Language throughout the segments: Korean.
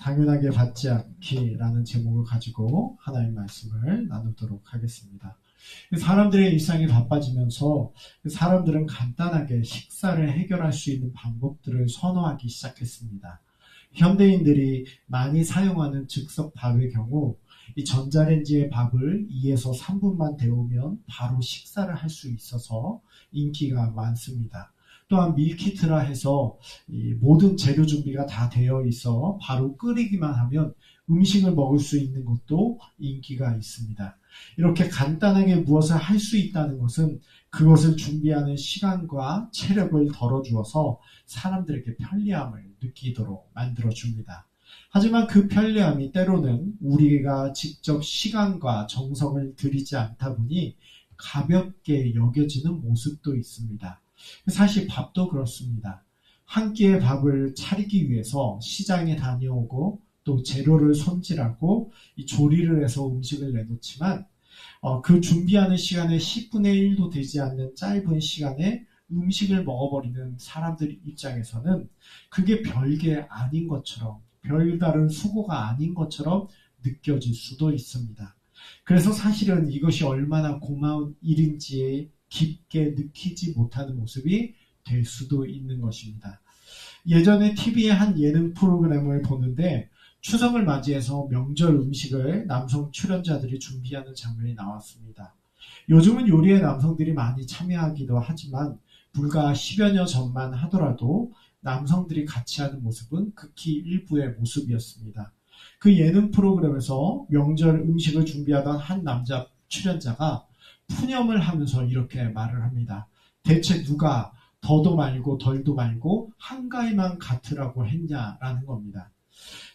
당연하게 받지 않기라는 제목을 가지고 하나님의 말씀을 나누도록 하겠습니다. 사람들의 일상이 바빠지면서 사람들은 간단하게 식사를 해결할 수 있는 방법들을 선호하기 시작했습니다. 현대인들이 많이 사용하는 즉석밥의 경우 이 전자레인지에 밥을 2에서 3분만 데우면 바로 식사를 할 수 있어서 인기가 많습니다. 또한 밀키트라 해서 이 모든 재료 준비가 다 되어 있어 바로 끓이기만 하면 음식을 먹을 수 있는 것도 인기가 있습니다. 이렇게 간단하게 무엇을 할 수 있다는 것은 그것을 준비하는 시간과 체력을 덜어주어서 사람들에게 편리함을 느끼도록 만들어줍니다. 하지만 그 편리함이 때로는 우리가 직접 시간과 정성을 들이지 않다 보니 가볍게 여겨지는 모습도 있습니다. 사실 밥도 그렇습니다. 한 끼의 밥을 차리기 위해서 시장에 다녀오고 또 재료를 손질하고 조리를 해서 음식을 내놓지만 그 준비하는 시간에 10분의 1도 되지 않는 짧은 시간에 음식을 먹어버리는 사람들 입장에서는 그게 별게 아닌 것처럼 별다른 수고가 아닌 것처럼 느껴질 수도 있습니다. 그래서 사실은 이것이 얼마나 고마운 일인지 깊게 느끼지 못하는 모습이 될 수도 있는 것입니다. 예전에 TV의 한 예능 프로그램을 보는데 추석을 맞이해서 명절 음식을 남성 출연자들이 준비하는 장면이 나왔습니다. 요즘은 요리에 남성들이 많이 참여하기도 하지만 불과 10여 년 전만 하더라도 남성들이 같이 하는 모습은 극히 일부의 모습이었습니다. 그 예능 프로그램에서 명절 음식을 준비하던 한 남자 출연자가 푸념을 하면서 이렇게 말을 합니다. 대체 누가 더도 말고 덜도 말고 한가위만 같으라고 했냐라는 겁니다.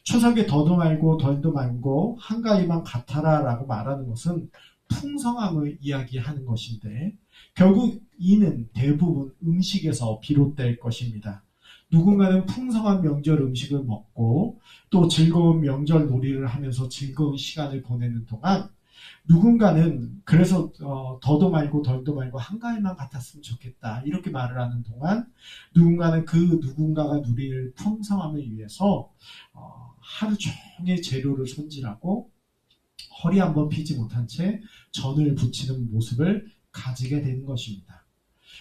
추석에 더도 말고 덜도 말고 한가위만 같아라 라고 말하는 것은 풍성함을 이야기하는 것인데 결국 이는 대부분 음식에서 비롯될 것입니다. 누군가는 풍성한 명절 음식을 먹고 또 즐거운 명절 놀이를 하면서 즐거운 시간을 보내는 동안 누군가는 그래서 더도 말고 덜도 말고 한가위만 같았으면 좋겠다 이렇게 말을 하는 동안 누군가는 그 누군가가 누릴 풍성함을 위해서 하루 종일 재료를 손질하고 허리 한번 피지 못한 채 전을 부치는 모습을 가지게 되는 것입니다.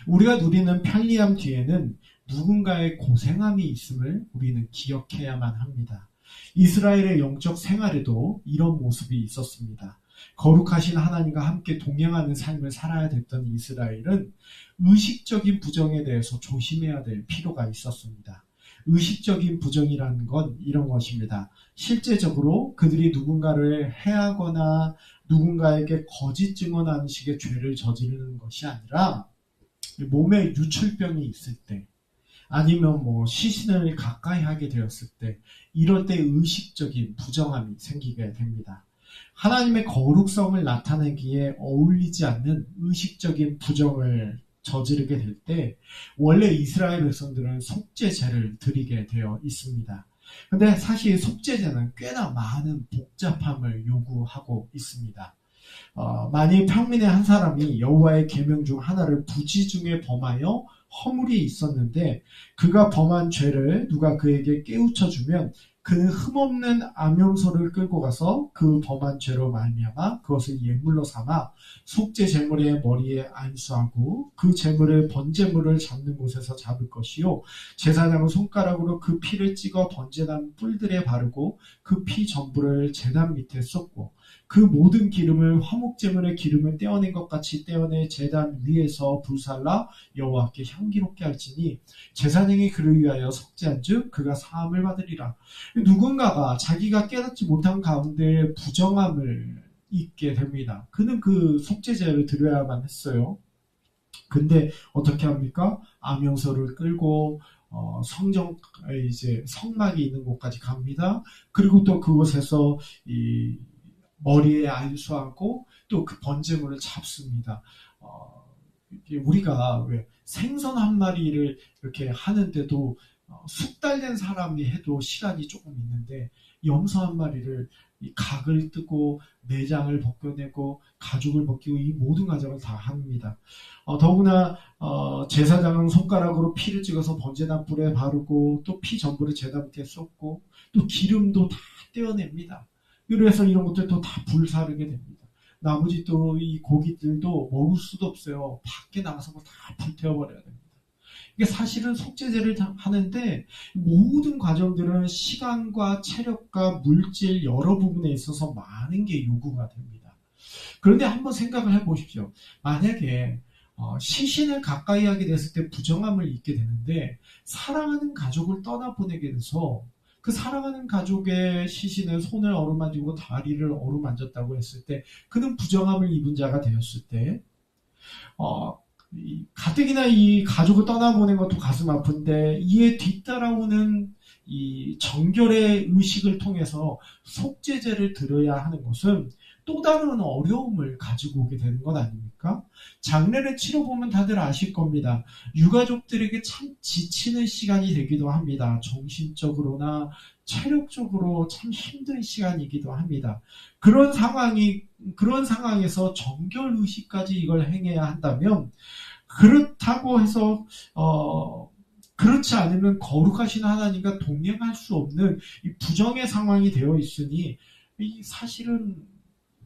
우리가 누리는 편리함 뒤에는 누군가의 고생함이 있음을 우리는 기억해야만 합니다. 이스라엘의 영적 생활에도 이런 모습이 있었습니다. 거룩하신 하나님과 함께 동행하는 삶을 살아야 됐던 이스라엘은 의식적인 부정에 대해서 조심해야 될 필요가 있었습니다. 의식적인 부정이라는 건 이런 것입니다. 실제적으로 그들이 누군가를 해하거나 누군가에게 거짓 증언하는 식의 죄를 저지르는 것이 아니라 몸에 유출병이 있을 때 아니면 시신을 가까이 하게 되었을 때 이럴 때 의식적인 부정함이 생기게 됩니다. 하나님의 거룩성을 나타내기에 어울리지 않는 의식적인 부정을 저지르게 될 때 원래 이스라엘 백성들은 속죄제를 드리게 되어 있습니다. 근데 사실 속죄제는 꽤나 많은 복잡함을 요구하고 있습니다. 만일 평민의 한 사람이 여호와의 계명 중 하나를 부지중에 범하여 허물이 있었는데 그가 범한 죄를 누가 그에게 깨우쳐주면 그는 흠없는 암염소를 끌고 가서 그 범한 죄로 말미암아 그것을 예물로 삼아 속죄 제물의 머리에 안수하고 그 제물을 번제물을 잡는 곳에서 잡을 것이요 제사장은 손가락으로 그 피를 찍어 번제단 뿔들에 바르고 그 피 전부를 제단 밑에 쏟고 그 모든 기름을 화목제물의 기름을 떼어낸 것 같이 떼어내 제단 위에서 불살라 여호와께 향기롭게 할지니 제사장이 그를 위하여 속죄한즉 그가 사함을 받으리라. 누군가가 자기가 깨닫지 못한 가운데 부정함을 잊게 됩니다. 그는 그 속죄제를 드려야만 했어요. 근데 어떻게 합니까? 암영서를 끌고 성막이 있는 곳까지 갑니다. 그리고 또 그곳에서 이 머리에 안수하고 또 그 번제물을 잡습니다. 우리가 왜 생선 한 마리를 이렇게 하는데도 숙달된 사람이 해도 시간이 조금 있는데 염소 한 마리를 이 각을 뜨고 내장을 벗겨내고 가죽을 벗기고 이 모든 과정을 다 합니다. 더구나 제사장은 손가락으로 피를 찍어서 번제단 뿔에 바르고 또 피 전부를 제단 밑에 쏟고 또 기름도 다 떼어냅니다. 그래서 이런 것들도 다 불사르게 됩니다. 나머지 또 이 고기들도 먹을 수도 없어요. 밖에 나가서 다 불태워버려야 됩니다. 이게 사실은 속죄제를 하는데 모든 과정들은 시간과 체력과 물질 여러 부분에 있어서 많은 게 요구가 됩니다. 그런데 한번 생각을 해보십시오. 만약에 시신을 가까이 하게 됐을 때 부정함을 잊게 되는데 사랑하는 가족을 떠나보내게 돼서 그 사랑하는 가족의 시신에 손을 어루만지고 다리를 어루만졌다고 했을 때 그는 부정함을 입은 자가 되었을 때 가뜩이나 이 가족을 떠나보낸 것도 가슴 아픈데 이에 뒤따라오는 이 정결의 의식을 통해서 속죄제를 드려야 하는 것은 또 다른 어려움을 가지고 오게 되는 것 아닙니까? 장례를 치러보면 다들 아실 겁니다. 유가족들에게 참 지치는 시간이 되기도 합니다. 정신적으로나 체력적으로 참 힘든 시간이기도 합니다. 그런 상황에서 정결의식까지 이걸 행해야 한다면 그렇다고 해서 그렇지 않으면 거룩하신 하나님과 동행할 수 없는 이 부정의 상황이 되어 있으니 사실은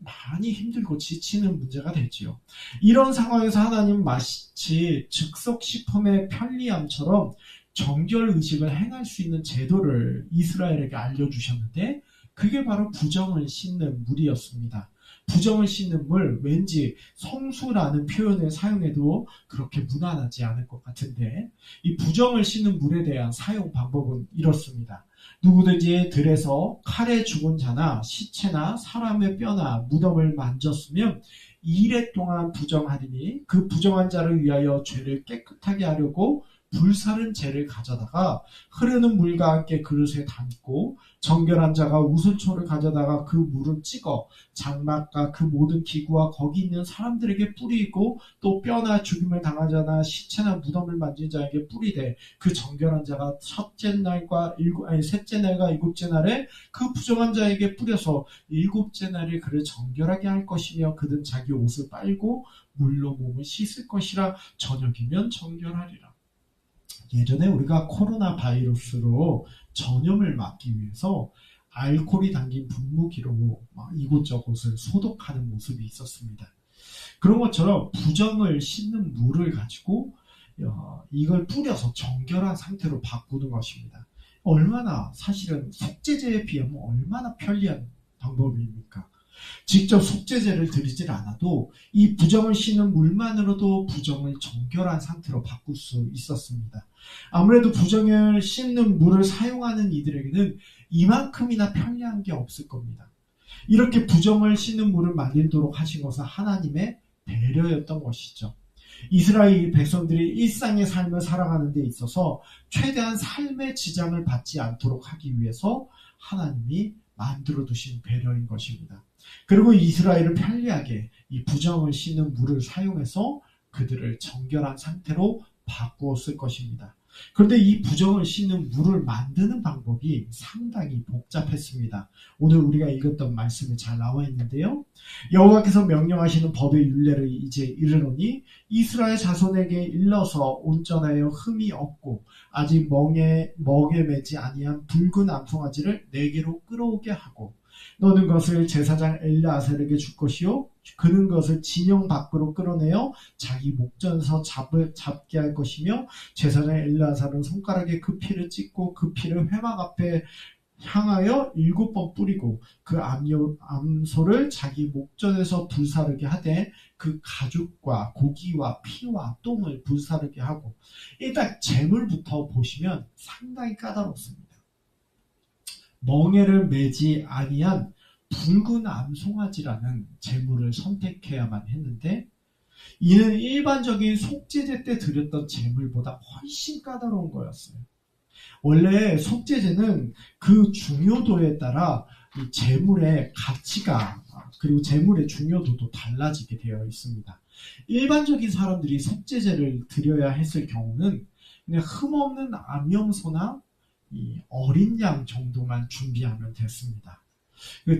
많이 힘들고 지치는 문제가 되지요. 이런 상황에서 하나님은 마치 즉석식품의 편리함처럼 정결의식을 행할 수 있는 제도를 이스라엘에게 알려주셨는데 그게 바로 부정을 씻는 물이었습니다. 부정을 씻는 물, 왠지 성수라는 표현을 사용해도 그렇게 무난하지 않을 것 같은데 이 부정을 씻는 물에 대한 사용 방법은 이렇습니다. 누구든지 들에서 칼에 죽은 자나 시체나 사람의 뼈나 무덤을 만졌으면 2일 동안 부정하리니 그 부정한 자를 위하여 죄를 깨끗하게 하려고 불사른 재를 가져다가 흐르는 물과 함께 그릇에 담고 정결한 자가 우슬초를 가져다가 그 물을 찍어 장막과 그 모든 기구와 거기 있는 사람들에게 뿌리고 또 뼈나 죽임을 당한 자나 시체나 무덤을 만진 자에게 뿌리되 그 정결한 자가 셋째 날과 일곱째 날에 그 부정한 자에게 뿌려서 일곱째 날에 그를 정결하게 할 것이며 그는 자기 옷을 빨고 물로 몸을 씻을 것이라 저녁이면 정결하리라. 예전에 우리가 코로나 바이러스로 전염을 막기 위해서 알코올이 담긴 분무기로 이곳저곳을 소독하는 모습이 있었습니다. 그런 것처럼 부정을 씻는 물을 가지고 이걸 뿌려서 정결한 상태로 바꾸는 것입니다. 얼마나 사실은 속죄제에 비하면 얼마나 편리한 방법입니까? 직접 속죄제를 드리질 않아도 이 부정을 씻는 물만으로도 부정을 정결한 상태로 바꿀 수 있었습니다. 아무래도 부정을 씻는 물을 사용하는 이들에게는 이만큼이나 편리한 게 없을 겁니다. 이렇게 부정을 씻는 물을 만들도록 하신 것은 하나님의 배려였던 것이죠. 이스라엘 백성들이 일상의 삶을 살아가는 데 있어서 최대한 삶의 지장을 받지 않도록 하기 위해서 하나님이 만들어 두신 배려인 것입니다. 그리고 이스라엘을 편리하게 이 부정을 씻는 물을 사용해서 그들을 정결한 상태로 바꾸었을 것입니다. 그런데 이 부정을 씻는 물을 만드는 방법이 상당히 복잡했습니다. 오늘 우리가 읽었던 말씀에 잘 나와 있는데요. 여호와께서 명령하시는 법의 율례를 이제 이르노니 이스라엘 자손에게 일러서 온전하여 흠이 없고 아직 먹에 매지 아니한 붉은 암송아지를 내게로 끌어오게 하고 너는 것을 제사장 엘르아살에게 줄 것이요 그는 것을 진영 밖으로 끌어내어 자기 목전에서 잡게 할 것이며 제사장 엘르아살은 손가락에 그 피를 찍고 그 피를 회막 앞에 향하여 7번 뿌리고 그 암소를 자기 목전에서 불사르게 하되 그 가죽과 고기와 피와 똥을 불사르게 하고 일단 제물부터 보시면 상당히 까다롭습니다. 멍에를 매지 아니한 붉은 암송아지라는 제물을 선택해야만 했는데 이는 일반적인 속죄제 때 드렸던 제물보다 훨씬 까다로운 거였어요. 원래 속죄제는 그 중요도에 따라 이 제물의 가치가 그리고 제물의 중요도도 달라지게 되어 있습니다. 일반적인 사람들이 속죄제를 드려야 했을 경우는 그냥 흠없는 암염소나 이 어린 양 정도만 준비하면 됐습니다.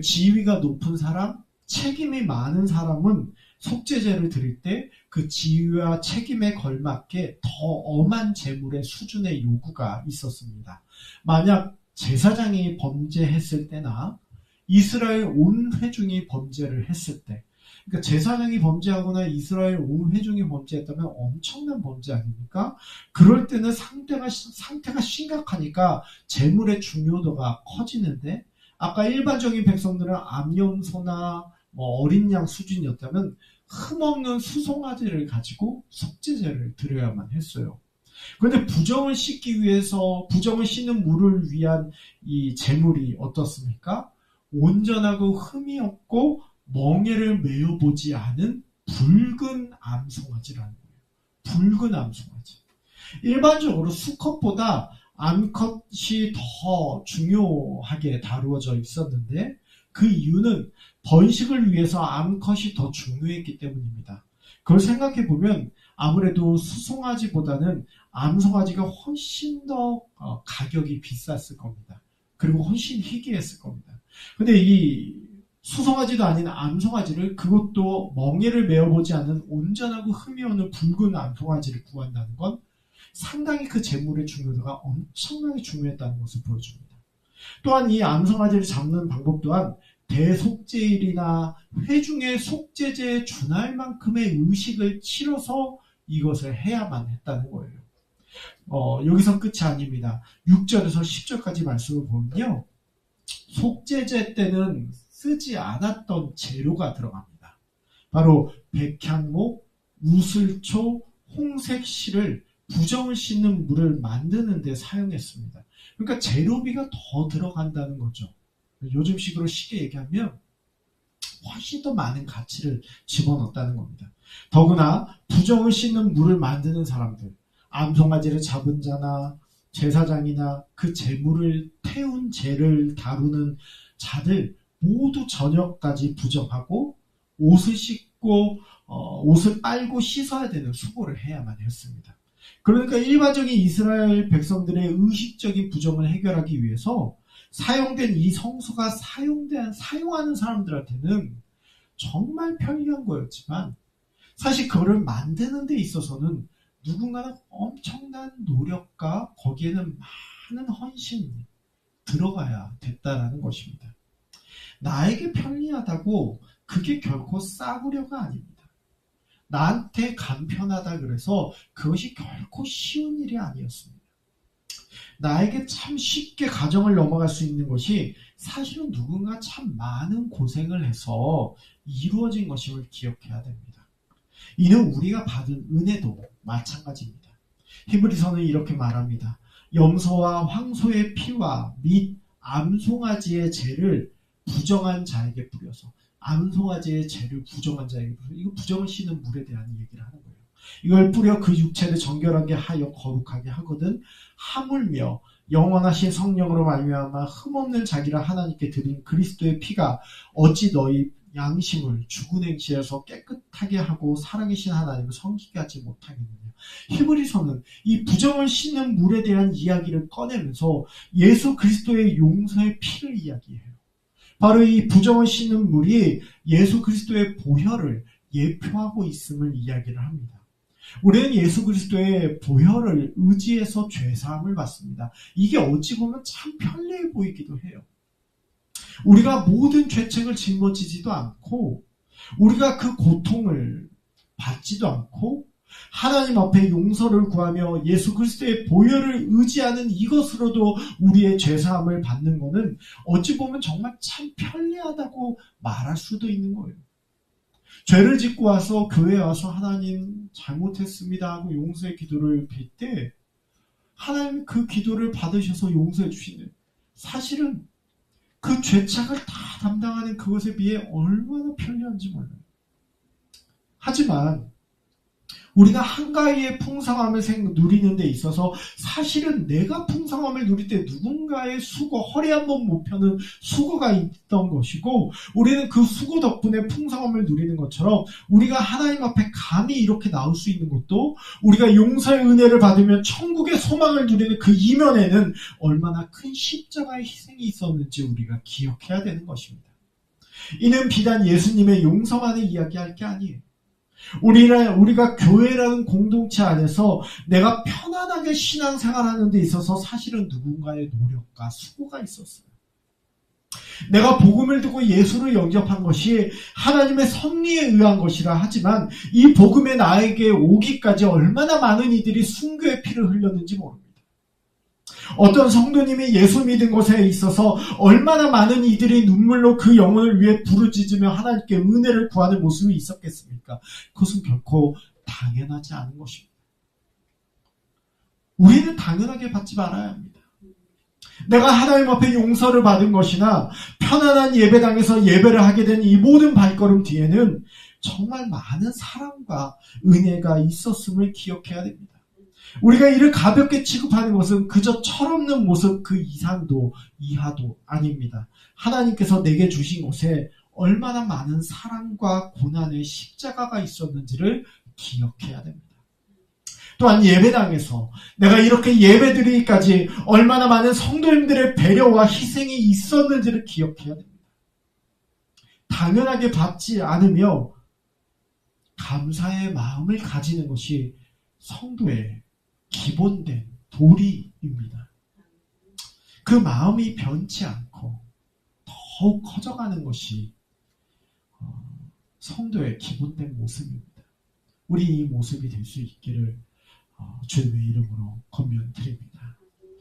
지위가 높은 사람, 책임이 많은 사람은 속죄제를 드릴 때 그 지위와 책임에 걸맞게 더 엄한 제물의 수준의 요구가 있었습니다. 만약 제사장이 범죄했을 때나 이스라엘 온 회중이 범죄를 했을 때, 그러니까 제사장이 범죄하거나 이스라엘 온 회중이 범죄했다면 엄청난 범죄 아닙니까? 그럴 때는 상태가 심각하니까 재물의 중요도가 커지는데, 아까 일반적인 백성들은 암염소나 어린 양 수준이었다면 흠없는 수송아지를 가지고 속죄제를 드려야만 했어요. 그런데 부정을 씻기 위해서, 부정을 씻는 물을 위한 이 제물이 어떻습니까? 온전하고 흠이 없고 멍에를 메어보지 않은 붉은 암송아지라는 거예요. 붉은 암송아지. 일반적으로 수컷보다 암컷이 더 중요하게 다루어져 있었는데, 그 이유는 번식을 위해서 암컷이 더 중요했기 때문입니다. 그걸 생각해 보면 아무래도 수송아지보다는 암송아지가 훨씬 더 가격이 비쌌을 겁니다. 그리고 훨씬 희귀했을 겁니다. 근데 이 수송아지도 아닌 암송아지를, 그것도 멍에를 메어보지 않는 온전하고 흠이 없는 붉은 암송아지를 구한다는 건 상당히 그 제물의 중요도가 엄청나게 중요했다는 것을 보여줍니다. 또한 이 암송아지를 잡는 방법 또한 대속죄일이나 회중의 속죄제에 준할 만큼의 의식을 치러서 이것을 해야만 했다는 거예요. 여기서 끝이 아닙니다. 6절에서 10절까지 말씀을 보면요, 속죄제 때는 쓰지 않았던 재료가 들어갑니다. 바로 백향목, 우슬초, 홍색실을 부정을 씻는 물을 만드는 데 사용했습니다. 그러니까 재료비가 더 들어간다는 거죠. 요즘식으로 쉽게 얘기하면 훨씬 더 많은 가치를 집어넣었다는 겁니다. 더구나 부정을 씻는 물을 만드는 사람들, 암송아지를 잡은 자나 제사장이나 그 제물을 태운 재를 다루는 자들 모두 저녁까지 부정하고 옷을 씻고 옷을 빨고 씻어야 되는 수고를 해야만 했습니다. 그러니까 일반적인 이스라엘 백성들의 의식적인 부정을 해결하기 위해서 사용된 이 성소가 사용하는 사람들한테는 정말 편리한 거였지만, 사실 그거를 만드는 데 있어서는 누군가는 엄청난 노력과 거기에는 많은 헌신이 들어가야 됐다라는 것입니다. 나에게 편리하다고 그게 결코 싸구려가 아닙니다. 나한테 간편하다 그래서 그것이 결코 쉬운 일이 아니었습니다. 나에게 참 쉽게 가정을 넘어갈 수 있는 것이 사실은 누군가 참 많은 고생을 해서 이루어진 것임을 기억해야 됩니다. 이는 우리가 받은 은혜도 마찬가지입니다. 히브리서는 이렇게 말합니다. 염소와 황소의 피와 및 암송아지의 죄를 부정한 자에게 뿌려서, 암송아지의 죄를 부정한 자에게 뿌려서, 이거 부정을 씻는 물에 대한 얘기를 하는 거예요. 이걸 뿌려 그 육체를 정결하게 하여 거룩하게 하거든 하물며 영원하신 성령으로 말미암아 흠없는 자기를 하나님께 드린 그리스도의 피가 어찌 너희 양심을 죽은 행실에서 깨끗하게 하고 살아계신 하나님을 섬기게 하지 못하겠느냐. 히브리서는 이 부정을 씻는 물에 대한 이야기를 꺼내면서 예수 그리스도의 용서의 피를 이야기해요. 바로 이 부정을 씻는 물이 예수 그리스도의 보혈을 예표하고 있음을 이야기를 합니다. 우리는 예수 그리스도의 보혈을 의지해서 죄사함을 받습니다. 이게 어찌 보면 참 편리해 보이기도 해요. 우리가 모든 죄책을 짊어지지도 않고, 우리가 그 고통을 받지도 않고, 하나님 앞에 용서를 구하며 예수 그리스도의 보혈을 의지하는 이것으로도 우리의 죄사함을 받는 것은 어찌 보면 정말 참 편리하다고 말할 수도 있는 거예요. 죄를 짓고 와서 교회에 와서 하나님 잘못했습니다 하고 용서의 기도를 빌 때 하나님 그 기도를 받으셔서 용서해 주시는, 사실은 그 죄책을 다 담당하는 그것에 비해 얼마나 편리한지 몰라요. 하지만 우리가 한가위의 풍성함을 누리는 데 있어서 사실은 내가 풍성함을 누릴 때 누군가의 수고, 허리 한번 못 펴는 수고가 있던 것이고, 우리는 그 수고 덕분에 풍성함을 누리는 것처럼 우리가 하나님 앞에 감히 이렇게 나올 수 있는 것도 우리가 용서의 은혜를 받으면 천국의 소망을 누리는 그 이면에는 얼마나 큰 십자가의 희생이 있었는지 우리가 기억해야 되는 것입니다. 이는 비단 예수님의 용서만을 이야기할 게 아니에요. 우리가 교회라는 공동체 안에서 내가 편안하게 신앙생활하는 데 있어서 사실은 누군가의 노력과 수고가 있었어요. 내가 복음을 듣고 예수를 영접한 것이 하나님의 섭리에 의한 것이라 하지만 이 복음에 나에게 오기까지 얼마나 많은 이들이 순교의 피를 흘렸는지 모릅니다. 어떤 성도님이 예수 믿은 것에 있어서 얼마나 많은 이들이 눈물로 그 영혼을 위해 부르짖으며 하나님께 은혜를 구하는 모습이 있었겠습니까? 그것은 결코 당연하지 않은 것입니다. 우리는 당연하게 받지 말아야 합니다. 내가 하나님 앞에 용서를 받은 것이나 편안한 예배당에서 예배를 하게 된 이 모든 발걸음 뒤에는 정말 많은 사랑과 은혜가 있었음을 기억해야 됩니다. 우리가 이를 가볍게 취급하는 것은 그저 철없는 모습 그 이상도 이하도 아닙니다. 하나님께서 내게 주신 것에 얼마나 많은 사랑과 고난의 십자가가 있었는지를 기억해야 됩니다. 또한 예배당에서 내가 이렇게 예배드리기까지 얼마나 많은 성도님들의 배려와 희생이 있었는지를 기억해야 됩니다. 당연하게 받지 않으며 감사의 마음을 가지는 것이 성도의 기본된 도리입니다. 그 마음이 변치 않고 더욱 커져가는 것이 성도의 기본된 모습입니다. 우리 이 모습이 될 수 있기를 주님의 이름으로 권면드립니다.